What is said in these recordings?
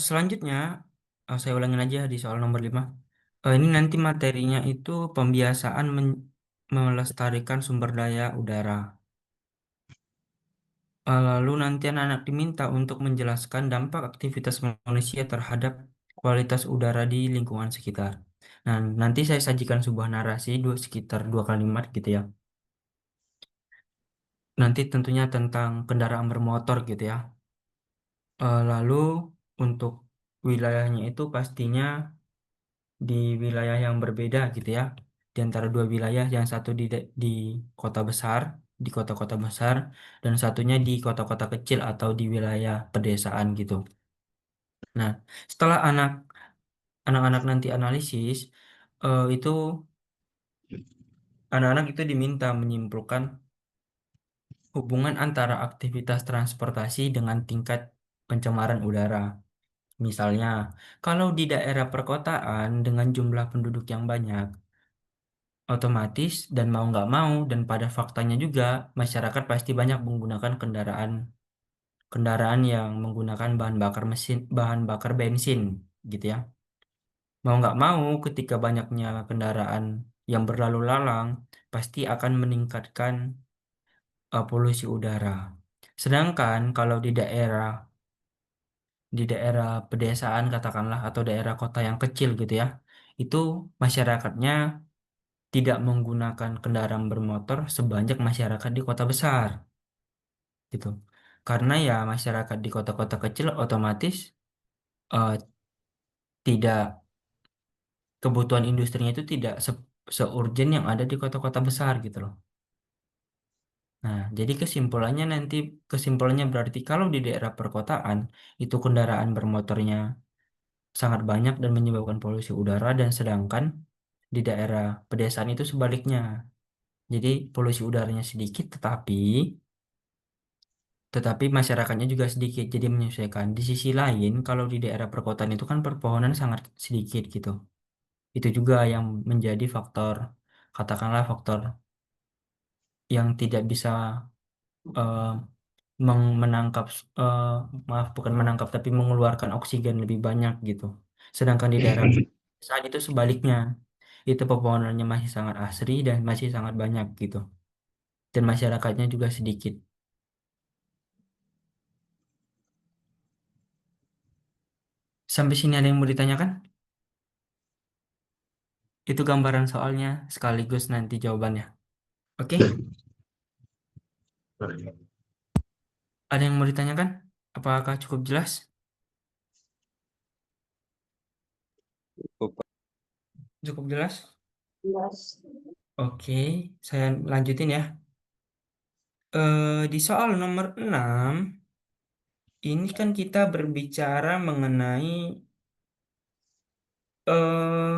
Selanjutnya, saya ulangin aja di soal nomor 5. Ini nanti materinya itu pembiasaan melestarikan sumber daya udara. Lalu nanti anak-anak diminta untuk menjelaskan dampak aktivitas manusia terhadap kualitas udara di lingkungan sekitar. Nah, nanti saya sajikan sebuah narasi sekitar 2 kalimat gitu ya. Nanti tentunya tentang kendaraan bermotor gitu ya. Lalu untuk wilayahnya itu pastinya di wilayah yang berbeda gitu ya. Di antara dua wilayah, yang satu di kota besar, di kota-kota besar, dan satunya di kota-kota kecil atau di wilayah pedesaan gitu. Nah, setelah anak-anak nanti analisis, itu anak-anak itu diminta menyimpulkan hubungan antara aktivitas transportasi dengan tingkat pencemaran udara. Misalnya, kalau di daerah perkotaan dengan jumlah penduduk yang banyak, otomatis dan mau nggak mau dan pada faktanya juga masyarakat pasti banyak menggunakan kendaraan yang menggunakan bahan bakar bensin gitu ya. Mau nggak mau ketika banyaknya kendaraan yang berlalu lalang pasti akan meningkatkan polusi udara. Sedangkan kalau di daerah pedesaan katakanlah atau daerah kota yang kecil gitu ya, itu masyarakatnya tidak menggunakan kendaraan bermotor sebanyak masyarakat di kota besar gitu. Karena ya masyarakat di kota-kota kecil otomatis eh, tidak kebutuhan industrinya itu tidak se-urgent yang ada di kota-kota besar gitu loh. Nah, jadi kesimpulannya berarti kalau di daerah perkotaan itu kendaraan bermotornya sangat banyak dan menyebabkan polusi udara dan sedangkan di daerah pedesaan itu sebaliknya. Jadi polusi udaranya sedikit tetapi masyarakatnya juga sedikit jadi menyesuaikan. Di sisi lain kalau di daerah perkotaan itu kan perpohonan sangat sedikit gitu. Itu juga yang menjadi katakanlah faktor yang tidak bisa eh, menangkap eh, maaf bukan menangkap tapi mengeluarkan oksigen lebih banyak gitu. Sedangkan di daerah saat itu sebaliknya, itu pepohonannya masih sangat asri dan masih sangat banyak gitu. Dan masyarakatnya juga sedikit. Sampai sini ada yang mau ditanyakan? Itu gambaran soalnya sekaligus nanti jawabannya. Oke? Ada yang mau ditanyakan? Apakah cukup jelas? Cukup. Cukup jelas? Jelas. Oke, saya lanjutin ya. Di soal nomor 6, ini kan kita berbicara mengenai eh,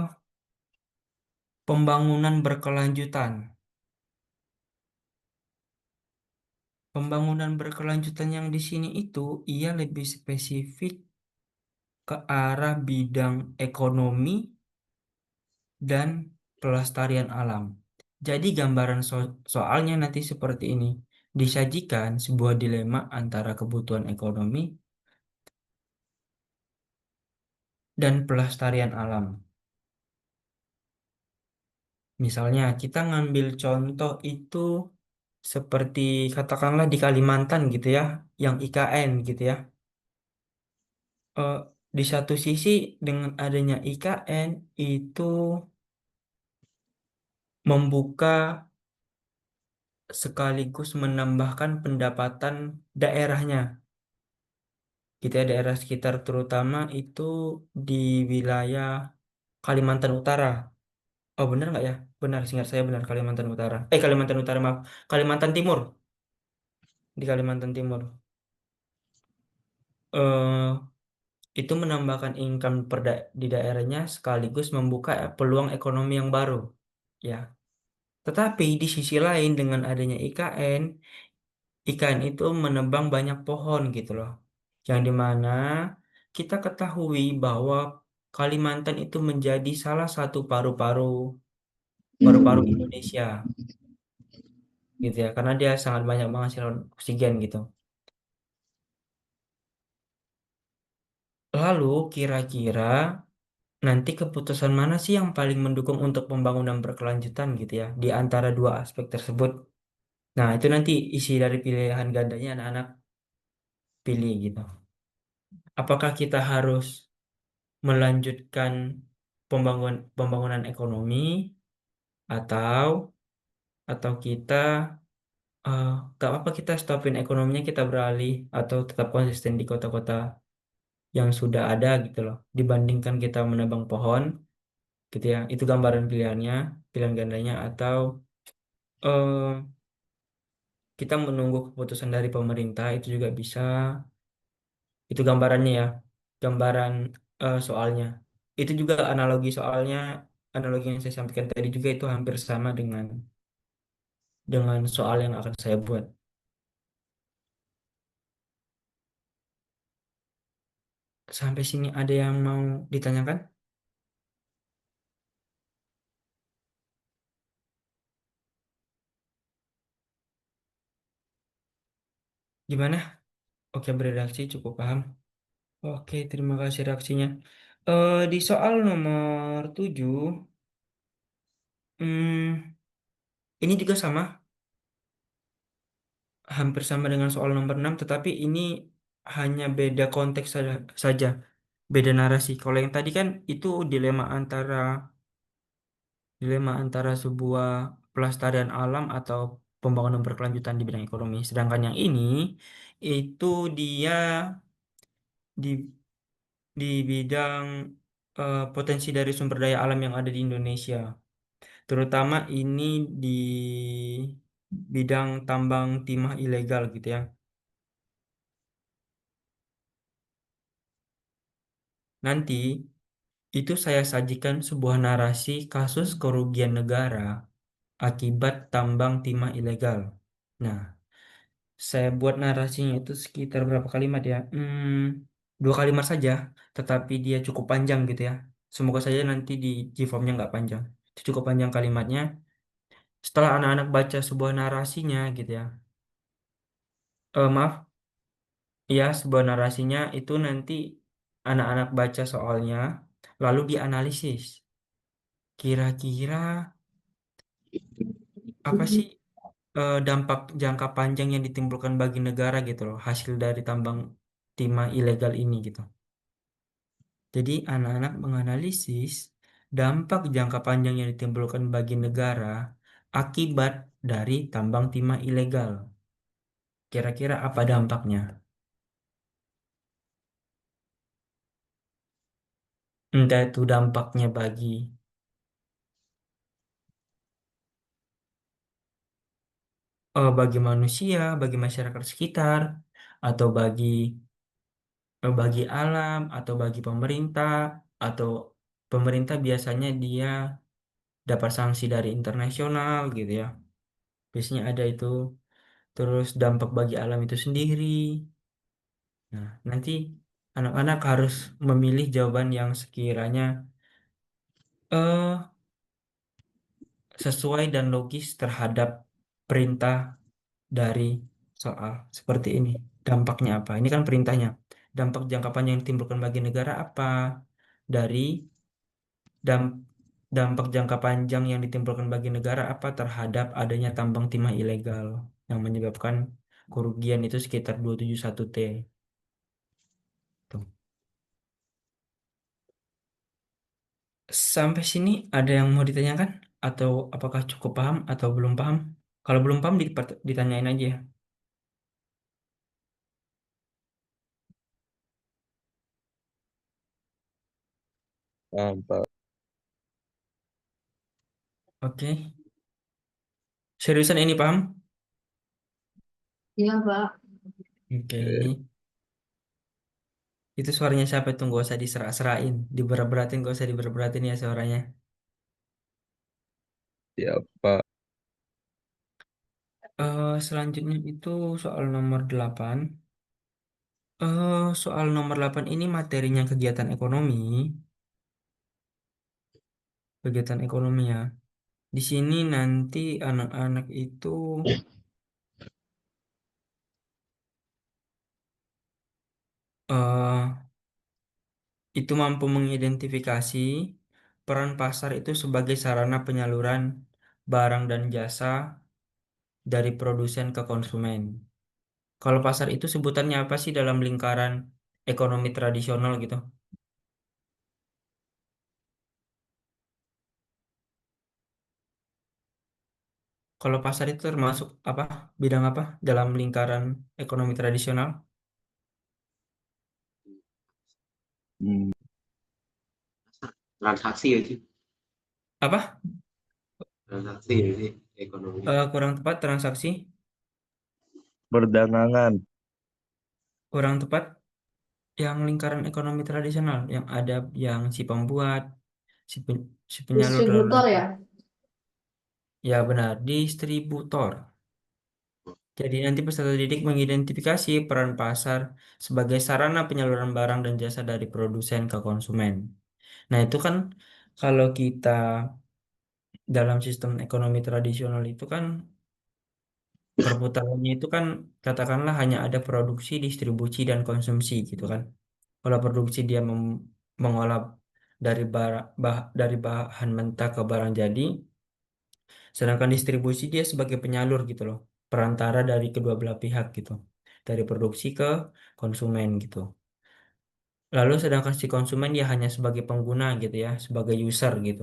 pembangunan berkelanjutan. Pembangunan berkelanjutan yang di sini itu ia lebih spesifik ke arah bidang ekonomi dan pelestarian alam. Jadi gambaran soalnya nanti seperti ini. Disajikan sebuah dilema antara kebutuhan ekonomi dan pelestarian alam. Misalnya kita ngambil contoh itu seperti katakanlah di Kalimantan gitu ya, yang IKN gitu ya. Eh, di satu sisi dengan adanya IKN itu membuka sekaligus menambahkan pendapatan daerahnya. Kita daerah sekitar terutama itu di wilayah Kalimantan Utara. Oh benar nggak ya? Benar, seingat saya benar Kalimantan Utara. Kalimantan Utara maaf, Kalimantan Timur. Di Kalimantan Timur. eh itu menambahkan income di daerahnya sekaligus membuka peluang ekonomi yang baru. Ya. Tetapi di sisi lain dengan adanya IKN itu menebang banyak pohon gitu loh. Yang dimana kita ketahui bahwa Kalimantan itu menjadi salah satu paru-paru Indonesia gitu ya. Karena dia sangat banyak menghasilkan oksigen gitu. Lalu kira-kira nanti keputusan mana sih yang paling mendukung untuk pembangunan berkelanjutan gitu ya di antara dua aspek tersebut? Nah, itu nanti isi dari pilihan gandanya anak-anak pilih gitu. Apakah kita harus melanjutkan pembangunan ekonomi atau kita gak apa-apa kita stopin ekonominya kita beralih atau tetap konsisten di kota-kota yang sudah ada gitu loh dibandingkan kita menebang pohon gitu ya itu gambaran pilihannya pilihan gandanya atau eh, kita menunggu keputusan dari pemerintah itu juga bisa itu gambarannya ya gambaran soalnya itu juga analogi soalnya analogi yang saya sampaikan tadi juga itu hampir sama dengan soal yang akan saya buat sampai sini ada yang mau ditanyakan gimana oke beredaksi cukup paham oke terima kasih reaksinya di soal nomor 7 hmm, ini juga sama hampir sama dengan soal nomor 6 tetapi ini hanya beda konteks saja beda narasi. Kalau yang tadi kan itu dilema antara sebuah pelestarian alam atau pembangunan berkelanjutan di bidang ekonomi. Sedangkan yang ini itu dia di bidang potensi dari sumber daya alam yang ada di Indonesia. Terutama ini di bidang tambang timah ilegal gitu ya. Nanti itu saya sajikan sebuah narasi kasus kerugian negara akibat tambang timah ilegal. Nah, saya buat narasinya itu sekitar berapa kalimat ya? Dua kalimat saja, tetapi dia cukup panjang gitu ya. Semoga saja nanti di G-formnya nggak panjang. Itu cukup panjang kalimatnya. Setelah anak-anak baca sebuah narasinya gitu ya. Maaf, ya sebuah narasinya itu nanti anak-anak baca soalnya, lalu dianalisis. Kira-kira apa sih dampak jangka panjang yang ditimbulkan bagi negara gitu loh hasil dari tambang timah ilegal ini gitu. Jadi anak-anak menganalisis dampak jangka panjang yang ditimbulkan bagi negara akibat dari tambang timah ilegal. Kira-kira apa dampaknya? Entah itu dampaknya bagi manusia, bagi masyarakat sekitar, atau bagi alam, atau bagi pemerintah, atau pemerintah biasanya dia dapat sanksi dari internasional gitu ya. Biasanya ada itu. Terus dampak bagi alam itu sendiri. Nah, nanti anak-anak harus memilih jawaban yang sekiranya eh sesuai dan logis terhadap perintah dari soal seperti ini. Dampaknya apa? Ini kan perintahnya. Dampak jangka panjang yang ditimbulkan bagi negara apa? Dari dam- dampak jangka panjang yang ditimbulkan bagi negara apa terhadap adanya tambang timah ilegal yang menyebabkan kerugian itu sekitar 271 T. Tuh. Sampai sini ada yang mau ditanyakan? Atau apakah cukup paham atau belum paham? Kalau belum paham ditanyain aja ya. Paham, Pak. Oke. Seriusan ini paham? Iya, Pak. Oke, ini Oke, itu suaranya siapa itu gak usah diserak-serain, diberat-beratin gak usah diberat-beratin ya suaranya. siap, Pak. Selanjutnya itu soal nomor 8. Soal nomor 8 ini materinya kegiatan ekonomi ya. Di sini nanti anak-anak itu eh itu mampu mengidentifikasi peran pasar itu sebagai sarana penyaluran barang dan jasa dari produsen ke konsumen. Kalau pasar itu sebutannya apa sih dalam lingkaran ekonomi tradisional gitu? Kalau pasar itu termasuk apa? Bidang apa dalam lingkaran ekonomi tradisional? Hmm, Transaksi ya sih, Apa? transaksi ya sih ekonomi. Kurang tepat transaksi, perdagangan. kurang tepat yang lingkaran ekonomi tradisional yang ada yang si pembuat, si penyalur dan Distributor lain-lain. ya? Ya benar, distributor. Jadi nanti peserta didik mengidentifikasi peran pasar sebagai sarana penyaluran barang dan jasa dari produsen ke konsumen. Nah, itu kan kalau kita dalam sistem ekonomi tradisional itu kan perputarannya itu kan katakanlah hanya ada produksi, distribusi, dan konsumsi gitu kan. Kalau produksi dia mengolah dari dari bahan mentah ke barang jadi, sedangkan distribusi dia sebagai penyalur gitu loh, perantara dari kedua belah pihak gitu, dari produksi ke konsumen gitu. Lalu sedangkan si konsumen dia hanya sebagai pengguna gitu ya, sebagai user gitu,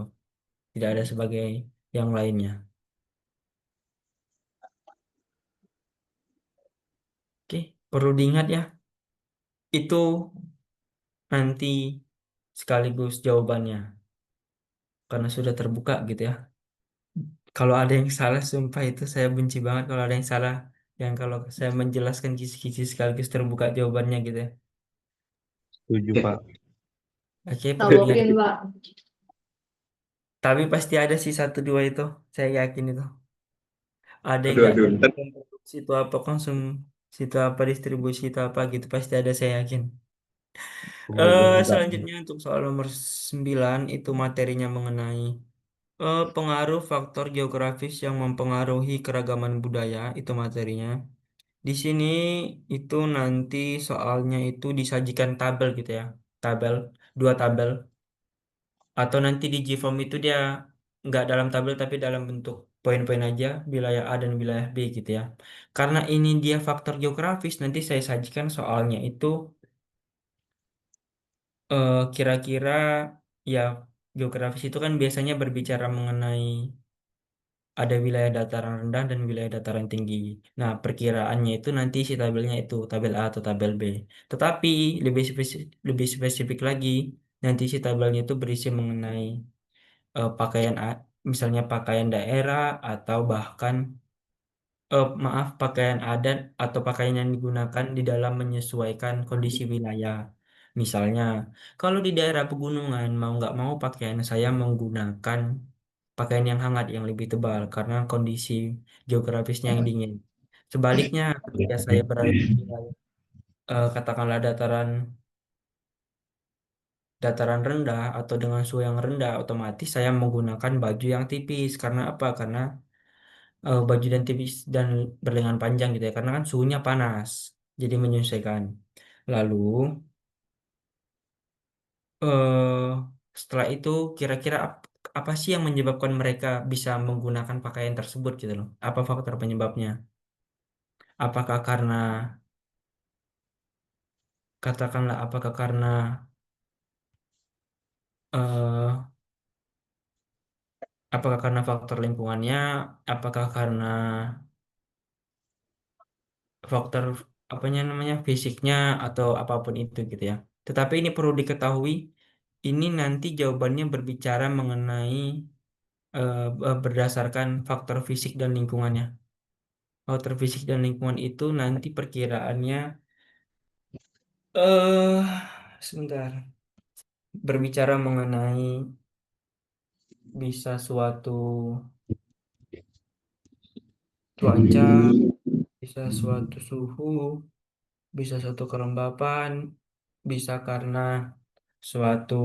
tidak ada sebagai yang lainnya. Oke, perlu diingat ya, itu nanti sekaligus jawabannya karena sudah terbuka gitu ya. Kalau ada yang salah, sumpah itu saya benci banget kalau ada yang salah. Yang kalau saya menjelaskan kisi-kisi sekaligus terbuka jawabannya gitu ya. Setuju, Pak. Oke, perlu diingat. Tabokin, Pak. Tapi pasti ada sih satu dua itu. Saya yakin itu. Ada yang Aduh, nggak aduh, tahu ntar situ apa konsum, situ apa distribusi, itu apa gitu. Pasti ada saya yakin. Semoga enggak. Selanjutnya untuk soal nomor 9 itu materinya mengenai pengaruh faktor geografis yang mempengaruhi keragaman budaya itu materinya. Di sini itu nanti soalnya itu disajikan tabel gitu ya. Tabel, dua tabel. Atau nanti di GFORM itu dia nggak dalam tabel tapi dalam bentuk poin-poin aja, wilayah A dan wilayah B gitu ya. Karena ini dia faktor geografis, nanti saya sajikan soalnya itu kira-kira ya geografis itu kan biasanya berbicara mengenai ada wilayah dataran rendah dan wilayah dataran tinggi. Nah, perkiraannya itu nanti si tabelnya itu tabel A atau tabel B. Tetapi lebih spesifik lagi, nanti si tabelnya itu berisi mengenai pakaian misalnya pakaian daerah atau bahkan maaf pakaian adat atau pakaian yang digunakan di dalam menyesuaikan kondisi wilayah. Misalnya, kalau di daerah pegunungan mau nggak mau pakaian saya menggunakan pakaian yang hangat yang lebih tebal karena kondisi geografisnya yang dingin. Sebaliknya, ketika saya berada di wilayah katakanlah dataran rendah atau dengan suhu yang rendah, otomatis saya menggunakan baju yang tipis. Karena apa? Karena baju dan tipis dan berlengan panjang gitu ya. Karena kan suhunya panas, jadi menyesuaikan. Lalu eh, setelah itu kira-kira apa sih yang menyebabkan mereka bisa menggunakan pakaian tersebut gitu loh? Apa faktor penyebabnya? Apakah karena katakanlah apakah karena eh, apakah karena faktor lingkungannya, apakah karena faktor apanya namanya fisiknya atau apapun itu gitu ya. Tetapi ini perlu diketahui, ini nanti jawabannya berbicara mengenai berdasarkan faktor fisik dan lingkungannya. Faktor fisik dan lingkungan itu nanti perkiraannya eh sebentar berbicara mengenai bisa suatu cuaca, bisa suatu suhu, bisa suatu kelembapan, bisa karena suatu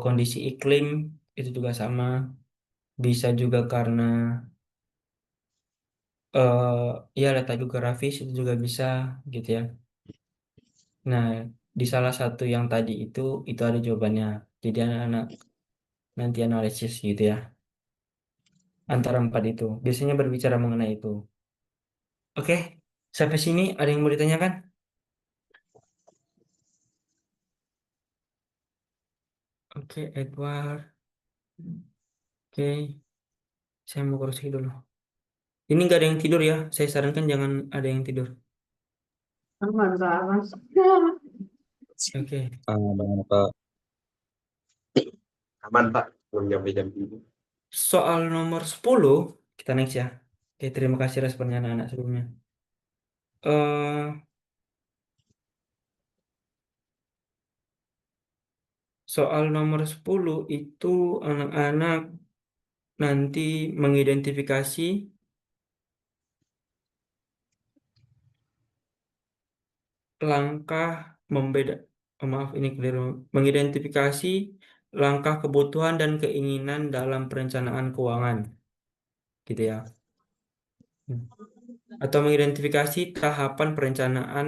kondisi iklim itu juga sama, bisa juga karena ya letak geografis itu juga bisa gitu ya. Nah, di salah satu yang tadi itu ada jawabannya. Jadi anak-anak nanti analisis gitu ya. Antara empat itu. Biasanya berbicara mengenai itu. Oke, sampai sini ada yang mau ditanyakan? Oke, Edward. Oke, saya mau koreksi dulu. Ini nggak ada yang tidur ya. Saya sarankan jangan ada yang tidur. Oke, Bagaimana Pak? Aman Pak, belum nyampe jam 7. soal nomor 10 kita next ya. Oke, terima kasih responnya anak-anak sebelumnya. eh Soal nomor 10 itu anak-anak nanti mengidentifikasi langkah membeda maaf ini keliru, mengidentifikasi langkah kebutuhan dan keinginan dalam perencanaan keuangan gitu ya. Hmm. Atau mengidentifikasi tahapan perencanaan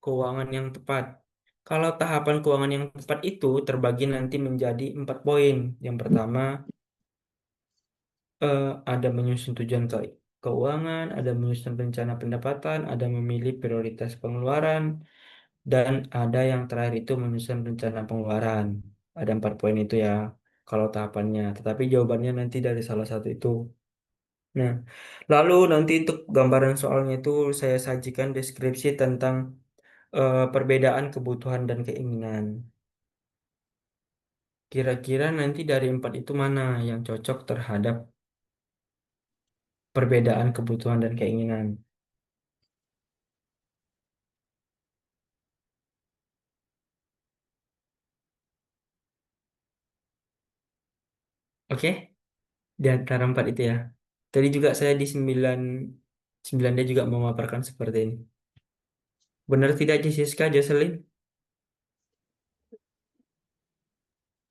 keuangan yang tepat. Kalau tahapan keuangan yang tepat itu terbagi nanti menjadi 4 poin. Yang pertama, ada menyusun tujuan keuangan, ada menyusun rencana pendapatan, ada memilih prioritas pengeluaran, dan ada yang terakhir itu menyusun rencana pengeluaran. Ada 4 poin itu ya, kalau tahapannya. Tetapi jawabannya nanti dari salah satu itu. Nah, lalu nanti untuk gambaran soalnya itu saya sajikan deskripsi tentang perbedaan kebutuhan dan keinginan. Kira-kira nanti dari 4 itu mana yang cocok terhadap perbedaan kebutuhan dan keinginan? Oke? Di antara 4 itu ya. Tadi juga saya di 9 dia juga memaparkan seperti ini. Benar tidak Jessica, Jocelyn?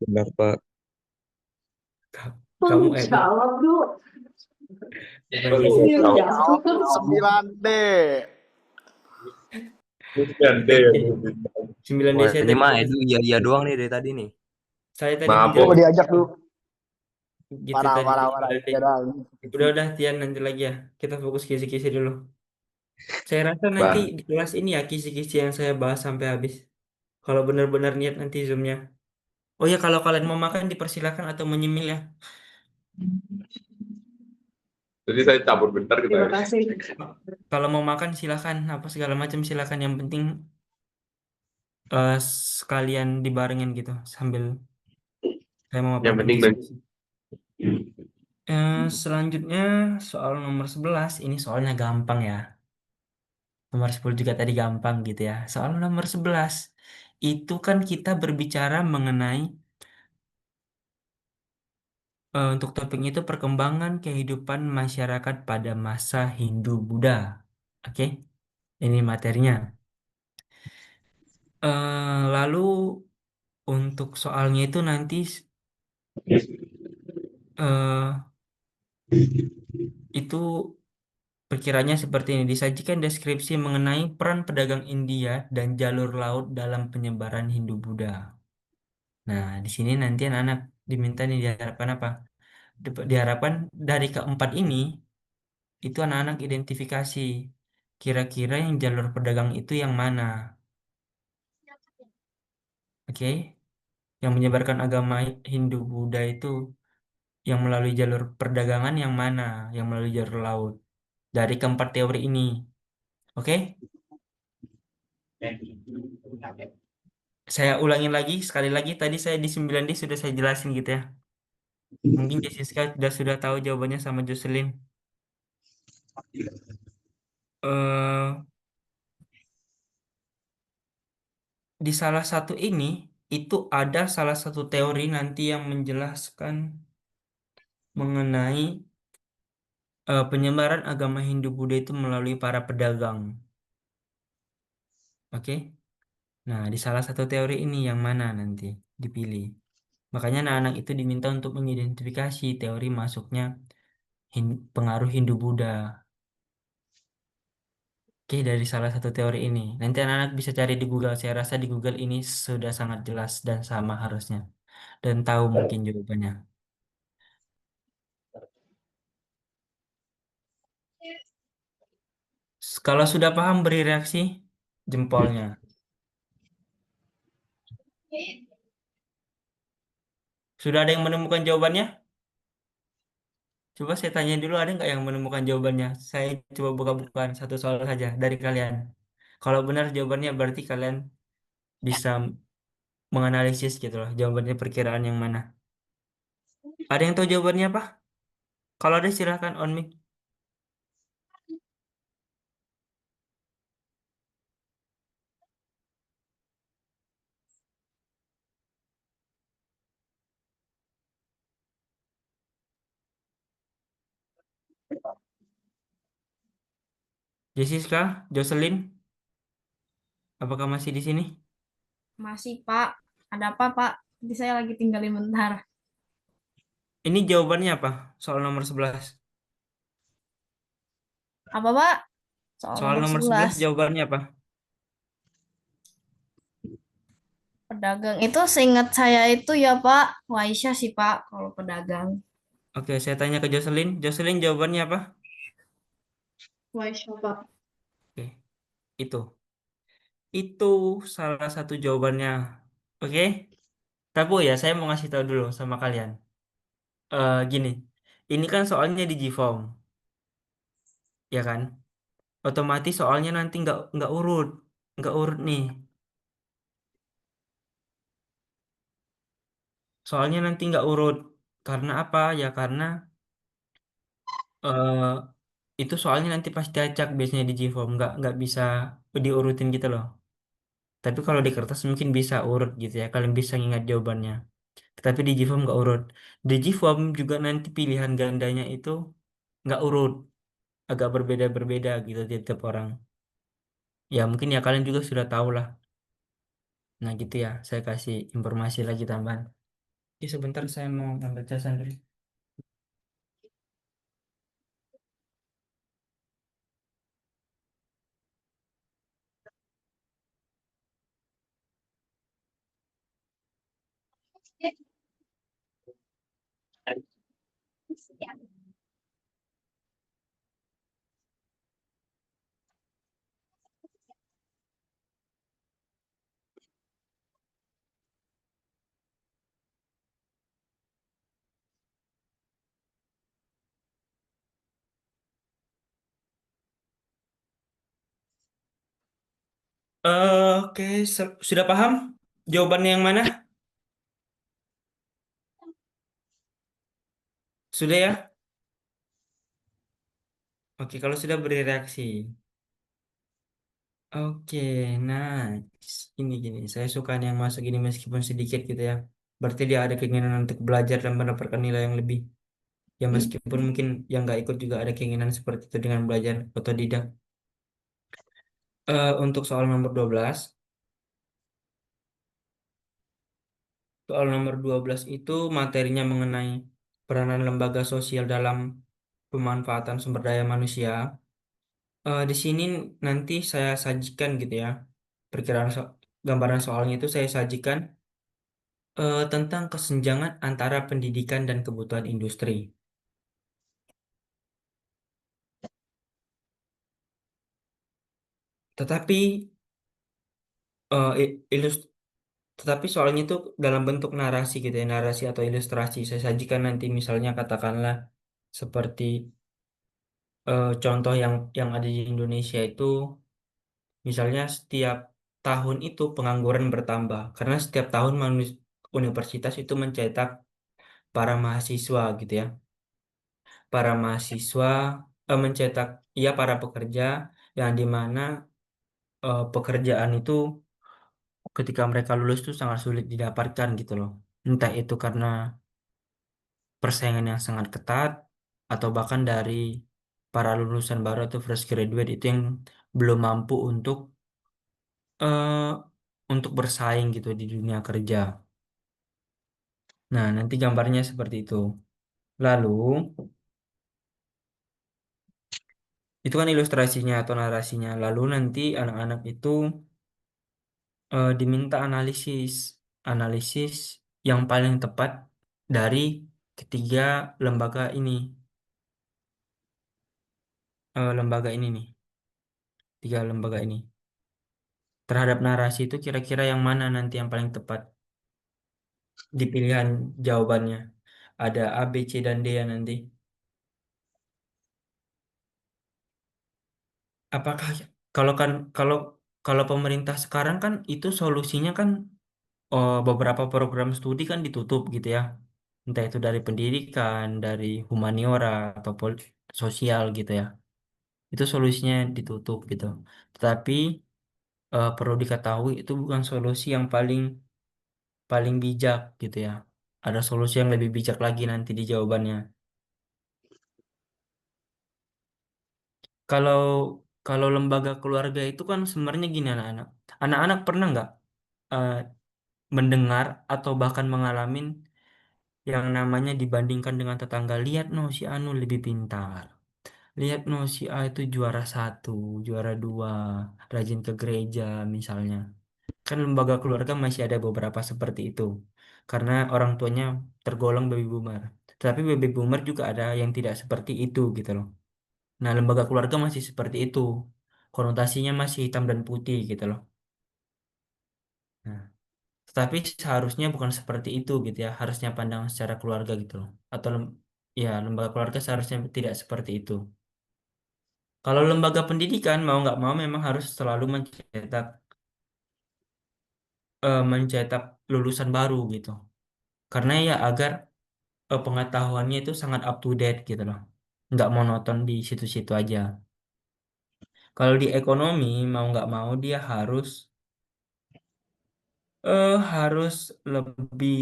Benar Pak. Kamu Edward, Jawab dulu. bukan Betul. Jessica. Jawab. 9D. Bukan deh yang Oke, lebih. 9 Wah, saya ini tadi mah sudah, itu iya doang nih dari tadi nih. saya tadi Maaf, Coba menjelaskan diajak dulu. gitu Parah, tadi di parah, parah. 9D. Iya dah. Udah Tian nanti lagi ya. Kita fokus kisi-kisi dulu. Saya rasa nanti Bang. di kelas ini ya kisi-kisi yang saya bahas sampai habis. Kalau benar-benar niat nanti zoomnya. Oh ya kalau kalian mau makan dipersilakan atau menyemil ya. Jadi saya cabut bentar kita. Terima kasih. Kalau mau makan silakan apa segala macam silakan. Yang penting sekalian dibarengin gitu sambil saya Yang memaparkan penting kisi-kisi. Selanjutnya soal nomor 11 ini soalnya gampang ya. Nomor 10 juga tadi gampang gitu ya. Soal nomor 11 itu kan kita berbicara mengenai untuk topiknya itu perkembangan kehidupan masyarakat pada masa Hindu-Buddha. Oke, ini materinya. Lalu untuk soalnya itu nanti eh, itu perkiranya seperti ini. Disajikan deskripsi mengenai peran pedagang India dan jalur laut dalam penyebaran Hindu-Buddha. Nah, di sini nanti anak-anak diminta nih diharapkan apa? Diharapkan dari keempat ini itu anak-anak identifikasi kira-kira yang jalur pedagang itu yang mana, oke? Yang menyebarkan agama Hindu-Buddha itu yang melalui jalur perdagangan yang mana, yang melalui jalur laut dari keempat teori ini, oke? Saya ulangin lagi sekali lagi tadi saya di 9D sudah saya jelasin gitu ya. Mungkin Jessica sudah tahu jawabannya sama Jocelyn. eh di salah satu ini itu ada salah satu teori nanti yang menjelaskan mengenai penyebaran agama Hindu-Buddha itu melalui para pedagang. Oke? Nah, di salah satu teori ini yang mana nanti dipilih. Makanya anak-anak itu diminta untuk mengidentifikasi teori masuknya pengaruh Hindu-Buddha. Oke, dari salah satu teori ini. Nanti anak-anak bisa cari di Google. Saya rasa di Google ini sudah sangat jelas dan sama harusnya. Dan tahu mungkin jawabannya. Kalau sudah paham, beri reaksi jempolnya. Sudah ada yang menemukan jawabannya? Coba saya tanya dulu, ada nggak yang menemukan jawabannya? Saya coba buka-bukaan satu soal saja dari kalian. Kalau benar jawabannya berarti kalian bisa menganalisis gitu loh. Jawabannya perkiraan yang mana. Ada yang tahu jawabannya apa? Kalau ada silahkan on mic. Jessica, Jocelyn, apakah masih di sini? Masih, Pak. Ada apa, Pak? Jadi saya lagi tinggalin bentar. Ini jawabannya apa? Soal nomor 11. Apa, Pak? Soal Soal nomor nomor 11 11. jawabannya apa? Pedagang itu seingat saya itu ya, Pak. Waisyah sih, Pak, kalau pedagang. Oke, saya tanya ke Jocelyn. Jocelyn jawabannya apa? Waisyah, Pak. Oke, itu. Itu salah satu jawabannya. Oke? Tapi ya, saya mau ngasih tahu dulu sama kalian. Gini, ini kan soalnya di Gform, ya kan? Otomatis soalnya nanti nggak urut nih. Soalnya nanti nggak urut. Karena apa? Ya karena eh, itu soalnya nanti pasti acak biasanya di Gform, nggak bisa diurutin gitu loh. Tapi kalau di kertas mungkin bisa urut gitu ya, kalian bisa ingat jawabannya. Tapi di Gform nggak urut. Di Gform juga nanti pilihan gandanya itu nggak urut, agak berbeda-berbeda gitu tiap orang. Ya mungkin ya kalian juga sudah tahu lah. Nah gitu ya, saya kasih informasi lagi tambahan. Oke, sebentar saya mau ambil casan dulu. Oke, sudah paham jawabannya yang mana? Sudah ya? Oke, kalau sudah beri reaksi. Oke, nice. Ini gini, saya suka nih yang masuk ini meskipun sedikit gitu ya. Berarti dia ada keinginan untuk belajar dan mendapatkan nilai yang lebih. Ya meskipun mungkin yang nggak ikut juga ada keinginan seperti itu dengan belajar otodidak. Untuk soal nomor 12, soal nomor 12 itu materinya mengenai peranan lembaga sosial dalam pemanfaatan sumber daya manusia. Di sini nanti saya sajikan gitu ya. Perkiraan gambaran soalnya itu saya sajikan tentang kesenjangan antara pendidikan dan kebutuhan industri. Tetapi eh, i- ilus tetapi soalnya itu dalam bentuk narasi gitu ya, narasi atau ilustrasi. Saya sajikan nanti misalnya katakanlah seperti contoh yang ada di Indonesia itu misalnya setiap tahun itu pengangguran bertambah karena setiap tahun universitas itu mencetak para mahasiswa gitu ya. Para mahasiswa mencetak ya para pekerja yang dimana pekerjaan itu ketika mereka lulus tuh sangat sulit didapatkan gitu loh. Entah itu karena persaingan yang sangat ketat atau bahkan dari para lulusan baru atau fresh graduate itu yang belum mampu eh, untuk bersaing gitu di dunia kerja. Nah, nanti gambarnya seperti itu. Lalu Itu kan ilustrasinya atau narasinya. Lalu nanti anak-anak itu diminta analisis, analisis yang paling tepat dari ketiga lembaga ini, lembaga ini nih, tiga lembaga ini. Terhadap narasi itu kira-kira yang mana nanti yang paling tepat di pilihan jawabannya. Ada A, B, C, dan D ya nanti. Apakah kalau kan kalau kalau pemerintah sekarang kan itu solusinya kan beberapa program studi kan ditutup gitu ya. Entah itu dari pendidikan, dari humaniora atau sosial gitu ya. Itu solusinya ditutup gitu. Tetapi perlu diketahui itu bukan solusi yang paling paling bijak gitu ya. Ada solusi yang lebih bijak lagi nanti di jawabannya. Kalau kalau lembaga keluarga itu kan sebenarnya gini anak-anak. Anak-anak pernah nggak eh, mendengar atau bahkan mengalami yang namanya dibandingkan dengan tetangga? Lihat no si Anu lebih pintar. Lihat no si A itu juara satu, juara dua, rajin ke gereja misalnya. Kan lembaga keluarga masih ada beberapa seperti itu. Karena orang tuanya tergolong baby boomer. Tapi baby boomer juga ada yang tidak seperti itu gitu loh. Nah, lembaga keluarga masih seperti itu. Konotasinya masih hitam dan putih gitu loh. Nah, tetapi seharusnya bukan seperti itu gitu ya. Harusnya pandangan secara keluarga gitu loh. Atau ya lembaga keluarga seharusnya tidak seperti itu. Kalau lembaga pendidikan mau nggak mau memang harus selalu mencetak lulusan baru gitu. Karena ya agar pengetahuannya itu sangat up to date gitu loh. Nggak monoton di situ-situ aja. Kalau di ekonomi mau nggak mau dia harus lebih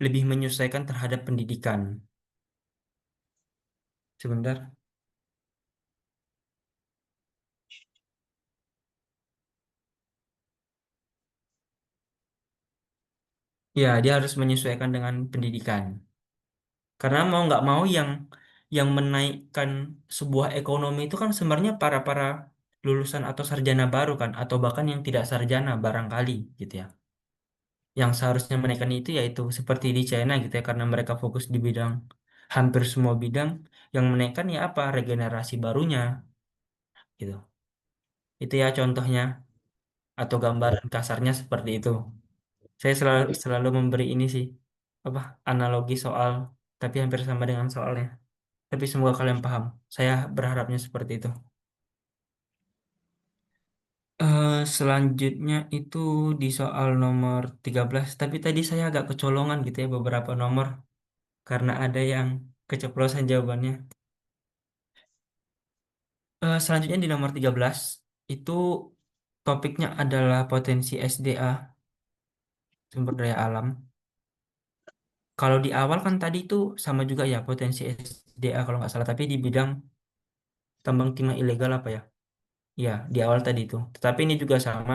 lebih menyesuaikan terhadap pendidikan. Sebentar. Ya, dia harus menyesuaikan dengan pendidikan. Karena mau nggak mau yang menaikkan sebuah ekonomi itu kan sebenarnya para lulusan atau sarjana baru kan, atau bahkan yang tidak sarjana barangkali gitu ya. Yang seharusnya menaikkan itu yaitu seperti di China gitu ya, karena mereka fokus di bidang hampir semua bidang, yang menaikkan ya apa regenerasi barunya gitu. Itu ya contohnya atau gambaran kasarnya seperti itu. Saya selalu memberi ini sih apa analogi soal tapi hampir sama dengan soalnya. Tapi semoga kalian paham. Saya berharapnya seperti itu. Selanjutnya itu di soal nomor 13. Tapi tadi saya agak kecolongan gitu ya beberapa nomor karena ada yang keceplosan jawabannya. Selanjutnya di nomor 13 itu topiknya adalah potensi SDA, sumber daya alam. Kalau di awal kan tadi itu sama juga ya potensi SDA kalau nggak salah, tapi di bidang tambang timah ilegal apa ya? Ya, di awal tadi itu. Tetapi ini juga sama.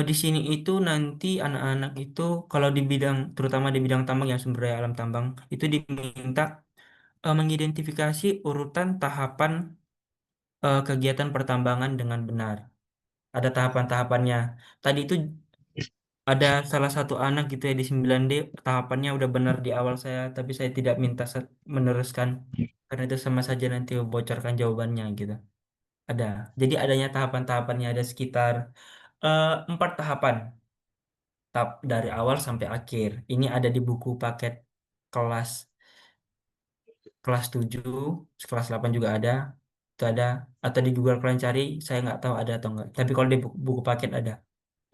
Di sini itu nanti anak-anak itu kalau di bidang, terutama di bidang tambang yang sumber daya alam tambang, itu diminta mengidentifikasi urutan tahapan kegiatan pertambangan dengan benar. Ada tahapan-tahapannya. Tadi itu ada salah satu anak gitu ya di 9D tahapannya udah benar di awal saya, tapi saya tidak minta meneruskan karena itu sama saja nanti membocorkan jawabannya gitu. Ada. Jadi adanya tahapan-tahapannya ada sekitar 4 tahapan. Tahap dari awal sampai akhir. Ini ada di buku paket kelas kelas 7, kelas 8 juga ada. Itu ada atau di Google kalian cari, saya nggak tahu ada atau enggak. Tapi kalau di buku paket ada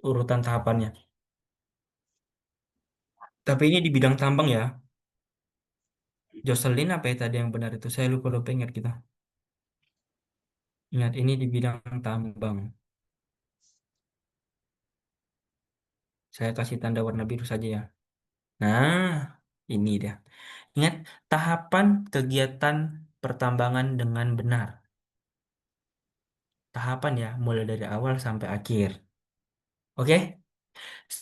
urutan tahapannya. Tapi ini di bidang tambang ya. Jocelyn apa ya tadi yang benar itu? Saya lupa ingat kita. Ingat ini di bidang tambang. Saya kasih tanda warna biru saja ya. Nah, ini dia. Ingat tahapan kegiatan pertambangan dengan benar. Tahapan ya, mulai dari awal sampai akhir. Oke?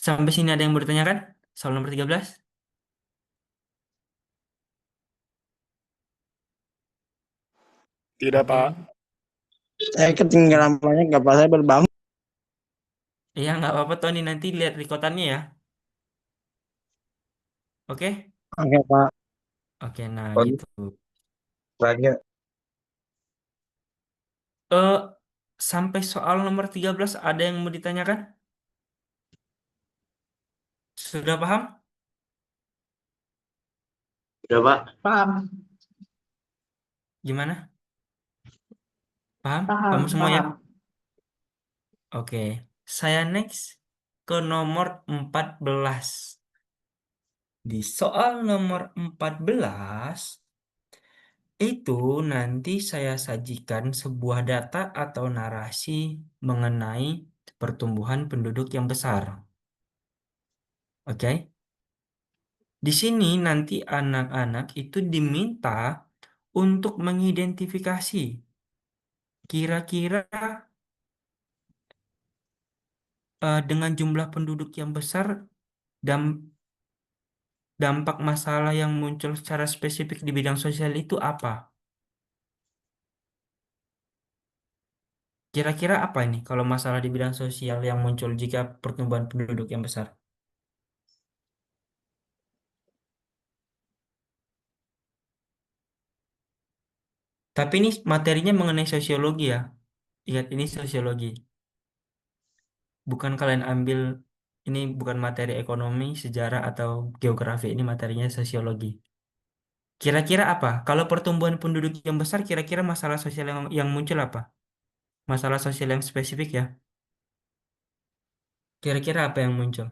Sampai sini ada yang bertanya kan? Soal nomor 13. Tidak, Oke. Pak. Saya ketinggalan banyak, nggak apa saya berbangun. Iya, nggak apa-apa, Tony. Nanti lihat rekotannya ya. Oke? Oke, Pak. Oke, nah Tony, gitu. tanya. Eh, sampai soal nomor 13 ada yang mau ditanyakan? Sudah paham? Udah, Pak. Paham, Gimana? Paham? paham, Kamu semuanya? paham. Oke. Saya next ke nomor 14. Di soal nomor 14, itu nanti saya sajikan sebuah data atau narasi mengenai pertumbuhan penduduk yang besar. Oke? Di sini nanti anak-anak itu diminta untuk mengidentifikasi kira-kira dengan jumlah penduduk yang besar dan dampak masalah yang muncul secara spesifik di bidang sosial itu apa? Kira-kira apa ini kalau masalah di bidang sosial yang muncul jika pertumbuhan penduduk yang besar? Tapi ini materinya mengenai sosiologi ya. Ingat, ini sosiologi. Bukan kalian ambil, ini bukan materi ekonomi, sejarah, atau geografi. Ini materinya sosiologi. Kira-kira apa? Kalau pertumbuhan penduduk yang besar, kira-kira masalah sosial yang muncul apa? Masalah sosial yang spesifik ya. Kira-kira apa yang muncul?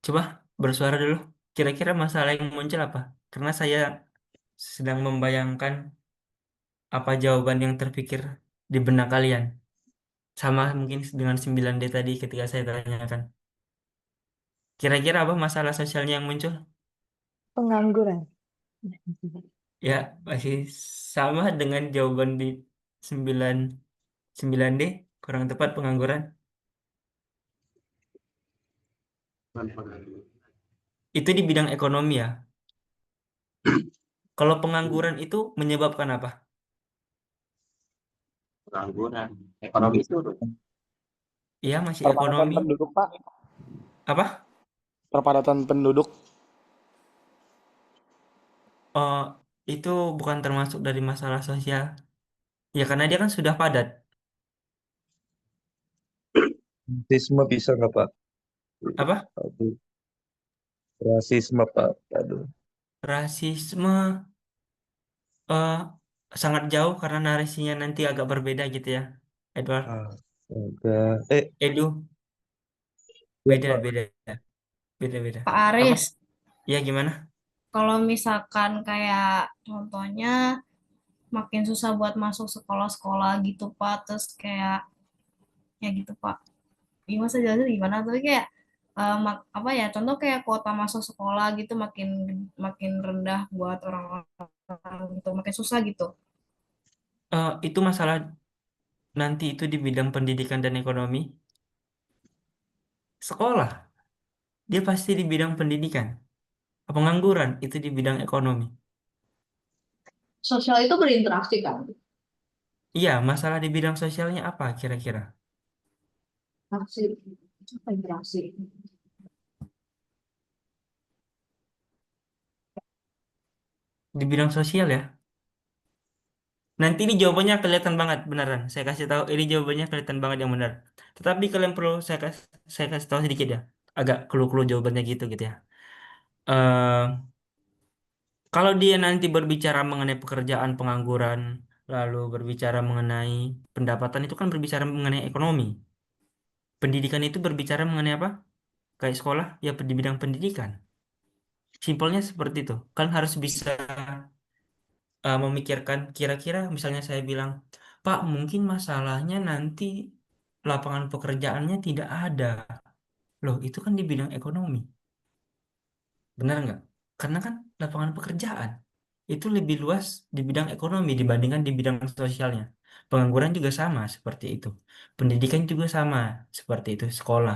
Coba bersuara dulu. Kira-kira masalah yang muncul apa? Karena saya sedang membayangkan apa jawaban yang terpikir di benak kalian. Sama mungkin dengan 9D tadi ketika saya tanyakan. Kira-kira apa masalah sosialnya yang muncul? Pengangguran. Ya, masih sama dengan jawaban di 9 9D, kurang tepat pengangguran. Itu di bidang ekonomi ya. Kalau pengangguran itu menyebabkan apa? Pengangguran. Ekonomi itu. Iya, masih Perpadatan ekonomi. penduduk, Pak. Apa? Perpadatan penduduk. Oh, itu bukan termasuk dari masalah sosial. Ya, karena dia kan sudah padat. Rasisme bisa nggak, Pak? Apa? Aduh, rasisme, Pak. Aduh. Rasisme eh, sangat jauh karena narasinya nanti agak berbeda gitu ya, Edward. Ah, enggak. Edu, Ya, beda, Pak. beda, beda, beda. Pak Apa? Aris, Ya, gimana? kalau misalkan kayak contohnya makin susah buat masuk sekolah-sekolah gitu Pak, terus kayak ya gitu Pak. Gimana sih jelasin gimana? Tapi kayak apa ya? Contoh kayak kuota masuk sekolah gitu makin makin rendah buat orang-orang gitu, makin susah gitu. Itu masalah nanti itu di bidang pendidikan dan ekonomi. Sekolah, dia pasti di bidang pendidikan. Pengangguran, itu di bidang ekonomi. Sosial itu berinteraksi kan? Iya, masalah di bidang sosialnya apa kira-kira? Interaksi. Apa interaksi? Di bidang sosial ya. Nanti ini jawabannya kelihatan banget beneran. Saya kasih tahu ini jawabannya kelihatan banget yang benar. Tetapi kalian perlu saya kasih tahu sedikit ya. Agak clue-clue jawabannya gitu ya. Eh kalau dia nanti berbicara mengenai pekerjaan pengangguran, lalu berbicara mengenai pendapatan itu kan berbicara mengenai ekonomi. Pendidikan itu berbicara mengenai apa? Kayak sekolah ya di bidang pendidikan. Simpelnya seperti itu. Kalian harus bisa memikirkan kira-kira misalnya saya bilang, Pak, mungkin masalahnya nanti lapangan pekerjaannya tidak ada. Loh, itu kan di bidang ekonomi. Benar nggak? Karena kan lapangan pekerjaan itu lebih luas di bidang ekonomi dibandingkan di bidang sosialnya. Pengangguran juga sama seperti itu. Pendidikan juga sama seperti itu, sekolah.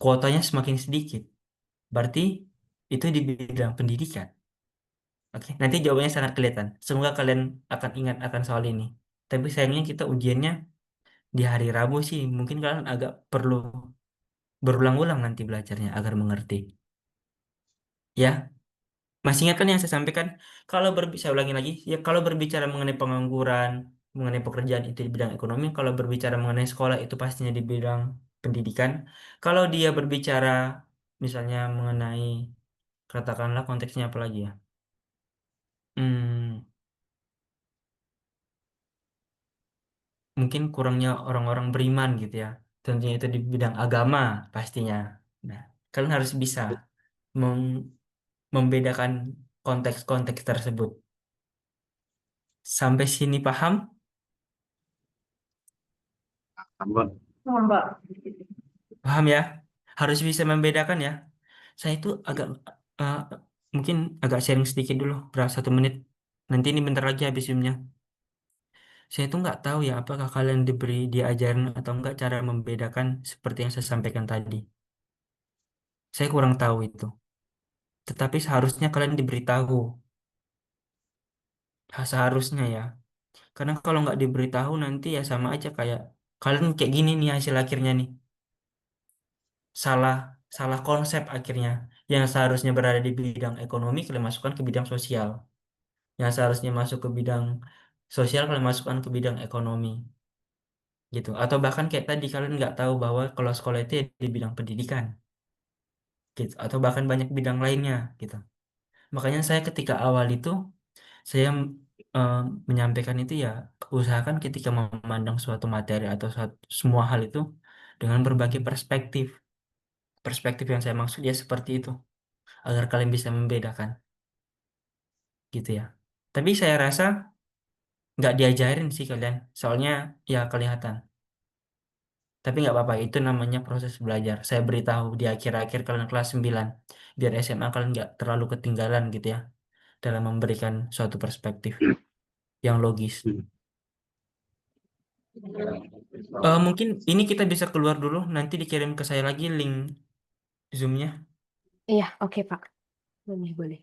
kuotanya semakin sedikit. Berarti itu di bidang pendidikan. Oke, nanti jawabannya sangat kelihatan. Semoga kalian akan ingat akan soal ini. Tapi sayangnya kita ujiannya di hari Rabu sih. Mungkin kalian agak perlu berulang-ulang nanti belajarnya agar mengerti. Ya, masih ingat kan yang saya sampaikan? Kalau saya ulangi lagi, ya kalau berbicara mengenai pengangguran, mengenai pekerjaan itu di bidang ekonomi, kalau berbicara mengenai sekolah itu pastinya di bidang pendidikan. Kalau dia berbicara misalnya mengenai, katakanlah konteksnya apa lagi ya? Hmm, mungkin kurangnya orang-orang beriman gitu ya. Tentunya itu di bidang agama pastinya. Nah, kalian harus bisa mem- membedakan konteks-konteks tersebut. Sampai sini paham? Ambon. Mbak. Paham ya? Harus bisa membedakan ya. Saya itu agak eh, mungkin agak sharing sedikit dulu, berapa 1 menit. Nanti ini bentar lagi habis zoomnya. Saya itu nggak tahu ya apakah kalian diberi diajarin atau enggak cara membedakan seperti yang saya sampaikan tadi. Saya kurang tahu itu. Tetapi seharusnya kalian diberitahu. Seharusnya ya. Karena kalau nggak diberitahu nanti ya sama aja kayak kalian kayak gini nih hasil akhirnya nih. Salah salah konsep akhirnya. Yang seharusnya berada di bidang ekonomi kalian masukkan ke bidang sosial. Yang seharusnya masuk ke bidang sosial kalian masukkan ke bidang ekonomi gitu. Atau bahkan kayak tadi kalian nggak tahu bahwa kalau sekolah itu ya di bidang pendidikan gitu. Atau bahkan banyak bidang lainnya gitu. Makanya saya ketika awal itu saya eh, menyampaikan itu ya usahakan ketika memandang suatu materi atau semua hal itu dengan berbagai perspektif. Perspektif yang saya maksud ya seperti itu agar kalian bisa membedakan gitu ya. Tapi saya rasa nggak diajarin sih kalian, soalnya ya kelihatan. Tapi nggak apa-apa, itu namanya proses belajar. Saya beritahu di akhir-akhir kalian kelas 9 biar SMA kalian nggak terlalu ketinggalan gitu ya dalam memberikan suatu perspektif yang logis. Mungkin ini kita bisa keluar dulu, nanti dikirim ke saya lagi link Zoom-nya. Iya, oke Pak. Boleh, boleh.